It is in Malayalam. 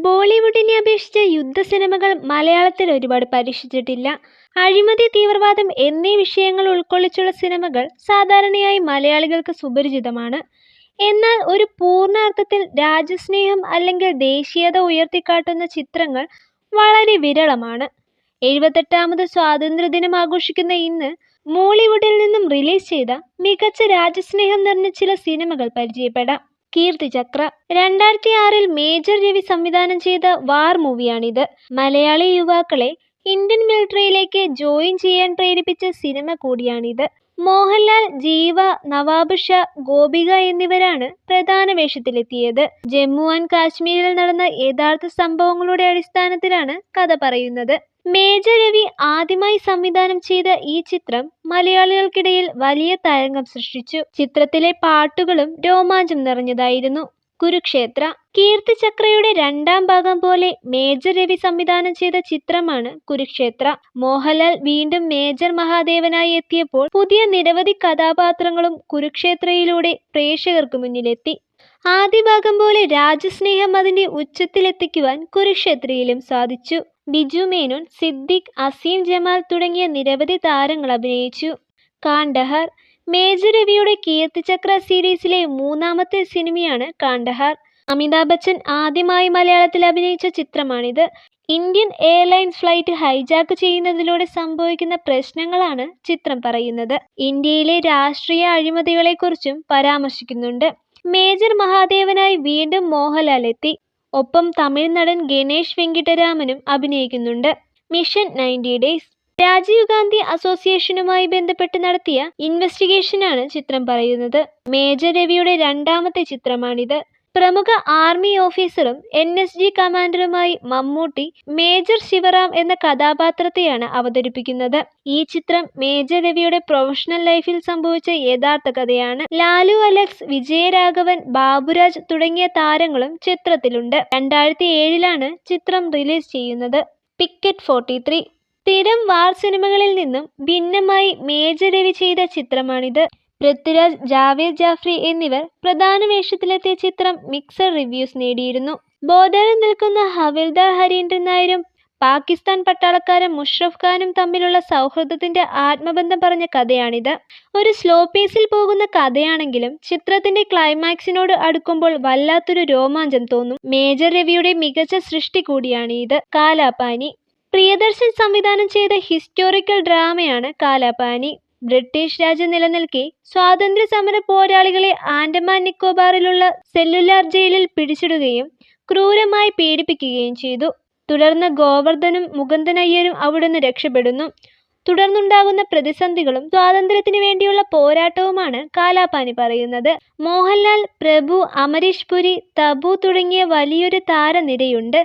ബോളിവുഡിനെ അപേക്ഷിച്ച് യുദ്ധ സിനിമകൾ മലയാളത്തിൽ ഒരുപാട് പരീക്ഷിച്ചിട്ടില്ല. അഴിമതി, തീവ്രവാദം എന്നീ വിഷയങ്ങൾ ഉൾക്കൊള്ളിച്ചുള്ള സിനിമകൾ സാധാരണയായി മലയാളികൾക്ക് സുപരിചിതമാണ്. എന്നാൽ ഒരു പൂർണ്ണ അർത്ഥത്തിൽ രാജ്യസ്നേഹം അല്ലെങ്കിൽ ദേശീയത ഉയർത്തിക്കാട്ടുന്ന ചിത്രങ്ങൾ വളരെ വിരളമാണ്. 78ാമത് സ്വാതന്ത്ര്യദിനം ആഘോഷിക്കുന്ന ഇന്ന് മോളിവുഡിൽ നിന്നും റിലീസ് ചെയ്ത മികച്ച രാജ്യസ്നേഹം നിറഞ്ഞ ചില സിനിമകൾ പരിചയപ്പെടാം. കീർത്തിചക്ര 2006 മേജർ രവി സംവിധാനം ചെയ്ത വാർ മൂവിയാണിത്. മലയാളി യുവാക്കളെ ഇന്ത്യൻ മിലിറ്ററിയിലേക്ക് ജോയിൻ ചെയ്യാൻ പ്രേരിപ്പിച്ച സിനിമ കൂടിയാണിത്. മോഹൻലാൽ, ജീവ, നവാബ് ഷാ, ഗോപിക എന്നിവരാണ് പ്രധാന വേഷത്തിലെത്തിയത്. ജമ്മു ആൻഡ് കാശ്മീരിൽ നടന്ന യഥാർത്ഥ സംഭവങ്ങളുടെ അടിസ്ഥാനത്തിലാണ് കഥ പറയുന്നത്. മേജർ രവി ആദ്യമായി സംവിധാനം ചെയ്ത ഈ ചിത്രം മലയാളികൾക്കിടയിൽ വലിയ തരംഗം സൃഷ്ടിച്ചു. ചിത്രത്തിലെ പാട്ടുകളും രോമാഞ്ചം നിറഞ്ഞതായിരുന്നു. കുരുക്ഷേത്ര കീർത്തിചക്രയുടെ രണ്ടാം ഭാഗം പോലെ മേജർ രവി സംവിധാനം ചെയ്ത ചിത്രമാണ് കുരുക്ഷേത്ര. മോഹൻലാൽ വീണ്ടും മേജർ മഹാദേവനായി എത്തിയപ്പോൾ പുതിയ നിരവധി കഥാപാത്രങ്ങളും കുരുക്ഷേത്രയിലൂടെ പ്രേക്ഷകർക്ക് മുന്നിലെത്തി. ആദ്യ ഭാഗം പോലെ രാജ്യസ്നേഹം അതിന്റെ ഉച്ചത്തിലെത്തിക്കുവാൻ കുരുക്ഷേത്രയിലും സാധിച്ചു. ബിജു മേനോൻ, സിദ്ദിഖ്, അസീം ജമാൽ തുടങ്ങിയ നിരവധി താരങ്ങൾ അഭിനയിച്ചു. കാണ്ഡഹാർ മേജർ രവിയുടെ കീർത്തിചക്ര സീരീസിലെ മൂന്നാമത്തെ സിനിമയാണ് കാണ്ഡഹാർ. അമിതാഭ് ബച്ചൻ ആദ്യമായി മലയാളത്തിൽ അഭിനയിച്ച ചിത്രമാണിത്. ഇന്ത്യൻ എയർലൈൻസ് ഫ്ലൈറ്റ് ഹൈജാക്ക് ചെയ്യുന്നതിലൂടെ സംഭവിക്കുന്ന പ്രശ്നങ്ങളാണ് ചിത്രം പറയുന്നത്. ഇന്ത്യയിലെ രാഷ്ട്രീയ അഴിമതികളെക്കുറിച്ചും പരാമർശിക്കുന്നുണ്ട്. മേജർ മഹാദേവനായി വീണ്ടും മോഹൻലാൽ എത്തി. ഒപ്പം തമിഴ് നടൻ ഗണേഷ് വെങ്കിട്ടരാമനും അഭിനയിക്കുന്നുണ്ട്. മിഷൻ 90 ഡേയ്സ് രാജീവ് ഗാന്ധി അസോസിയേഷനുമായി ബന്ധപ്പെട്ട് നടത്തിയ ഇൻവെസ്റ്റിഗേഷനാണ് ചിത്രം പറയുന്നത്. മേജർ രവിയുടെ രണ്ടാമത്തെ ചിത്രമാണിത്. പ്രമുഖ ആർമി ഓഫീസറും NSG കമാൻഡറുമായി മമ്മൂട്ടി മേജർ ശിവറാം എന്ന കഥാപാത്രത്തെയാണ് അവതരിപ്പിക്കുന്നത്. ഈ ചിത്രം മേജർ രവിയുടെ പ്രൊഫഷണൽ ലൈഫിൽ സംഭവിച്ച യഥാർത്ഥ കഥയാണ്. ലാലു അലക്സ്, വിജയരാഘവൻ, ബാബുരാജ് തുടങ്ങിയ താരങ്ങളും ചിത്രത്തിലുണ്ട്. 2007 ചിത്രം റിലീസ് ചെയ്യുന്നത്. പിക്കറ്റ് 43 സ്ഥിരം വാർ സിനിമകളിൽ നിന്നും ഭിന്നമായി മേജർ രവി ചെയ്ത ചിത്രമാണിത്. പൃഥ്വിരാജ്, ജാവേദ് ജാഫ്രി എന്നിവർ പ്രധാന വേഷത്തിലെത്തിയ ചിത്രം മിക്സഡ് റിവ്യൂസ് നേടിയിരുന്നു. ബോർഡറിൽ നിൽക്കുന്ന ഹവിൽദാർ ഹരീന്ദ്രൻ നായരും പാകിസ്ഥാൻ പട്ടാളക്കാരൻ മുഷറഫ് ഖാനും തമ്മിലുള്ള സൗഹൃദത്തിന്റെ ആത്മബന്ധം പറഞ്ഞ കഥയാണിത്. ഒരു സ്ലോ പേസിൽ പോകുന്ന കഥയാണെങ്കിലും ചിത്രത്തിന്റെ ക്ലൈമാക്സിനോട് അടുക്കുമ്പോൾ വല്ലാത്തൊരു രോമാഞ്ചം തോന്നും. മേജർ രവിയുടെ മികച്ച സൃഷ്ടി കൂടിയാണ് ഇത്. കാലാപാനി പ്രിയദർശൻ സംവിധാനം ചെയ്ത ഹിസ്റ്റോറിക്കൽ ഡ്രാമയാണ് കാലാപാനി. ബ്രിട്ടീഷ് രാജ്യം നിലനിൽക്കെ സ്വാതന്ത്ര്യ സമര പോരാളികളെ ആൻഡമാൻ നിക്കോബാറിലുള്ള സെല്ലുലാർ ജയിലിൽ പിടിച്ചിടുകയും ക്രൂരമായി പീഡിപ്പിക്കുകയും ചെയ്തു. തുടർന്ന് ഗോവർദ്ധനും മുകുന്ദനയ്യരും അവിടുന്ന് രക്ഷപ്പെടുന്നു. തുടർന്നുണ്ടാകുന്ന പ്രതിസന്ധികളും സ്വാതന്ത്ര്യത്തിന് വേണ്ടിയുള്ള പോരാട്ടവുമാണ് കാലാപാനി പറയുന്നത്. മോഹൻലാൽ, പ്രഭു, അമരീഷ് പുരി, തബു തുടങ്ങിയ വലിയൊരു താരനിരയുണ്ട്.